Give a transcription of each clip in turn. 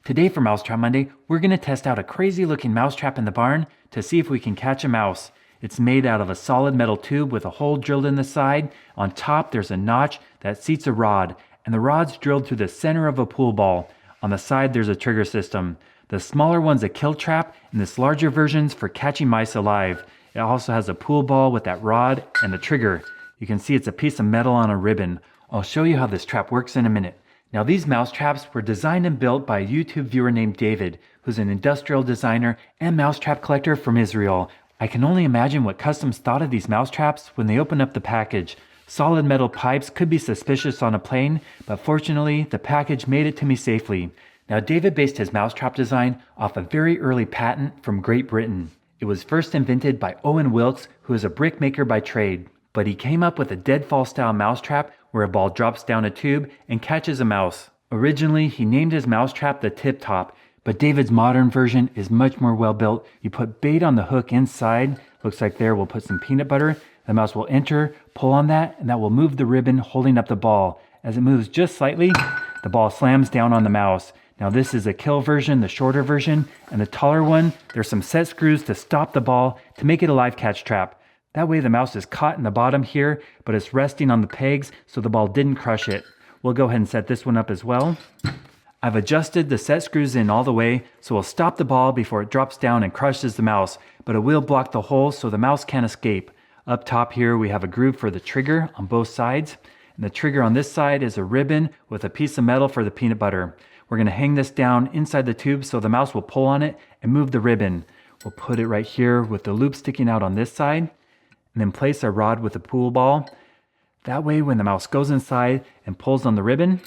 Today for Mousetrap Monday, we're going to test out a crazy looking mousetrap in the barn to see if we can catch a mouse. It's made out of a solid metal tube with a hole drilled in the side. On top there's a notch that seats a rod, and the rod's drilled through the center of a pool ball. On the side there's a trigger system. The smaller one's a kill trap, and this larger version's for catching mice alive. It also has a pool ball with that rod and the trigger. You can see it's a piece of metal on a ribbon. I'll show you how this trap works in a minute. Now these mousetraps were designed and built by a YouTube viewer named David, who's an industrial designer and mousetrap collector from Israel. I can only imagine what customs thought of these mousetraps when they opened up the package. Solid metal pipes could be suspicious on a plane, but fortunately the package made it to me safely. Now David based his mousetrap design off a very early patent from Great Britain. It was first invented by Owen Wilkes, who is a brickmaker by trade. But he came up with a deadfall style mousetrap where a ball drops down a tube and catches a mouse. Originally, he named his mousetrap the Tip Top, but David's modern version is much more well built. You put bait on the hook inside, looks like there we'll put some peanut butter. The mouse will enter, pull on that, and that will move the ribbon holding up the ball. As it moves just slightly, the ball slams down on the mouse. Now this is a kill version, the shorter version, and the taller one, there's some set screws to stop the ball to make it a live catch trap. That way the mouse is caught in the bottom here, but it's resting on the pegs so the ball didn't crush it. We'll go ahead and set this one up as well. I've adjusted the set screws in all the way, so we'll stop the ball before it drops down and crushes the mouse, but it will block the hole so the mouse can't escape. Up top here we have a groove for the trigger on both sides, and the trigger on this side is a ribbon with a piece of metal for the peanut butter. We're going to hang this down inside the tube so the mouse will pull on it and move the ribbon. We'll put it right here with the loop sticking out on this side, and then place a rod with a pool ball. That way when the mouse goes inside and pulls on the ribbon,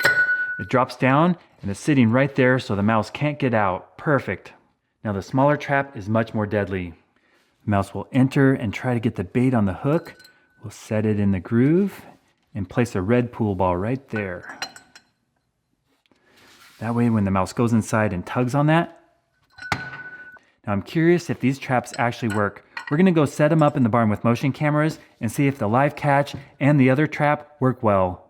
it drops down and it's sitting right there so the mouse can't get out. Perfect. Now the smaller trap is much more deadly. The mouse will enter and try to get the bait on the hook. We'll set it in the groove and place a red pool ball right there. That way when the mouse goes inside and tugs on that. Now I'm curious if these traps actually work. We're going to go set them up in the barn with motion cameras and see if the live catch and the other trap work well.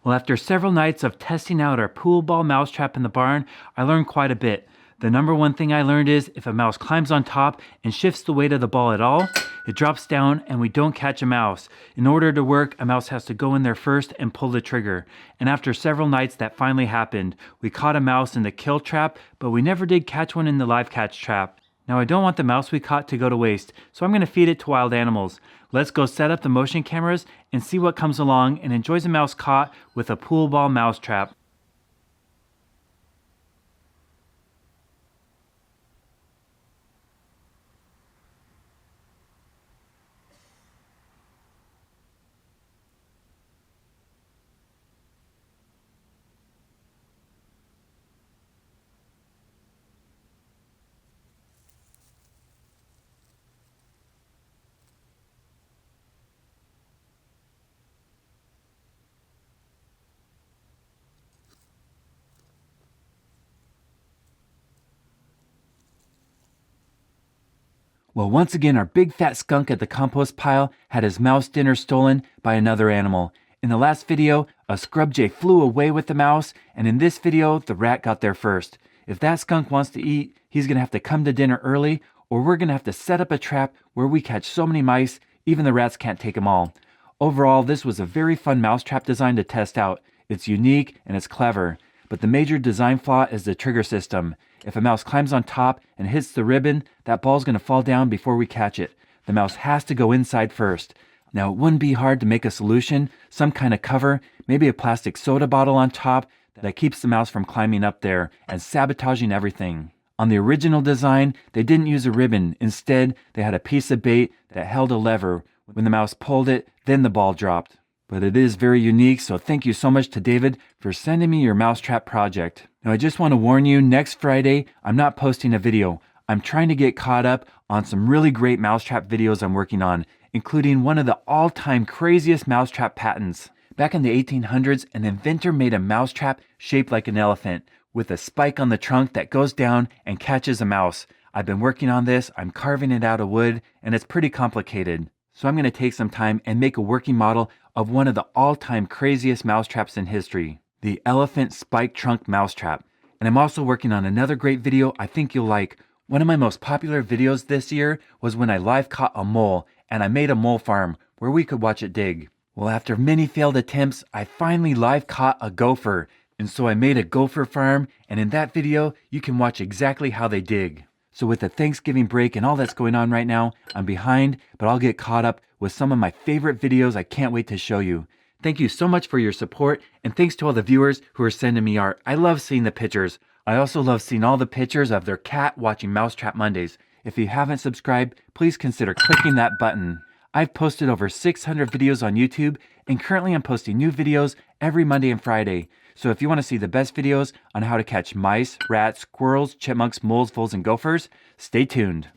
Well, after several nights of testing out our pool ball mousetrap in the barn, I learned quite a bit. The number one thing I learned is if a mouse climbs on top and shifts the weight of the ball at all, it drops down and we don't catch a mouse. In order to work, a mouse has to go in there first and pull the trigger. And after several nights, that finally happened. We caught a mouse in the kill trap, but we never did catch one in the live catch trap. Now I don't want the mouse we caught to go to waste, so I'm going to feed it to wild animals. Let's go set up the motion cameras and see what comes along and enjoys a mouse caught with a pool ball mousetrap. Well, once again, our big fat skunk at the compost pile had his mouse dinner stolen by another animal. In the last video, a scrub jay flew away with the mouse, and in this video, the rat got there first. If that skunk wants to eat, he's going to have to come to dinner early, or we're going to have to set up a trap where we catch so many mice, even the rats can't take them all. Overall, this was a very fun mousetrap design to test out. It's unique and it's clever, but the major design flaw is the trigger system. If a mouse climbs on top and hits the ribbon, that ball's going to fall down before we catch it. The mouse has to go inside first. Now, it wouldn't be hard to make a solution, some kind of cover, maybe a plastic soda bottle on top that keeps the mouse from climbing up there and sabotaging everything. On the original design, they didn't use a ribbon. Instead, they had a piece of bait that held a lever. When the mouse pulled it, then the ball dropped. But it is very unique, so thank you so much to David for sending me your mousetrap project. Now, I just want to warn you, next Friday, I'm not posting a video. I'm trying to get caught up on some really great mousetrap videos I'm working on, including one of the all-time craziest mousetrap patents. Back in the 1800s, an inventor made a mousetrap shaped like an elephant, with a spike on the trunk that goes down and catches a mouse. I've been working on this, I'm carving it out of wood, and it's pretty complicated. So I'm going to take some time and make a working model of one of the all-time craziest mousetraps in history, the elephant spike trunk mousetrap. And I'm also working on another great video I think you'll like. One of my most popular videos this year was when I live caught a mole, and I made a mole farm where we could watch it dig. Well, after many failed attempts, I finally live caught a gopher, and so I made a gopher farm, and in that video, you can watch exactly how they dig. So with the Thanksgiving break and all that's going on right now, I'm behind, but I'll get caught up with some of my favorite videos I can't wait to show you. Thank you so much for your support, and thanks to all the viewers who are sending me art. I love seeing the pictures. I also love seeing all the pictures of their cat watching Mousetrap Mondays. If you haven't subscribed, please consider clicking that button. I've posted over 600 videos on YouTube, and currently I'm posting new videos every Monday and Friday. So if you want to see the best videos on how to catch mice, rats, squirrels, chipmunks, moles, voles, and gophers, stay tuned.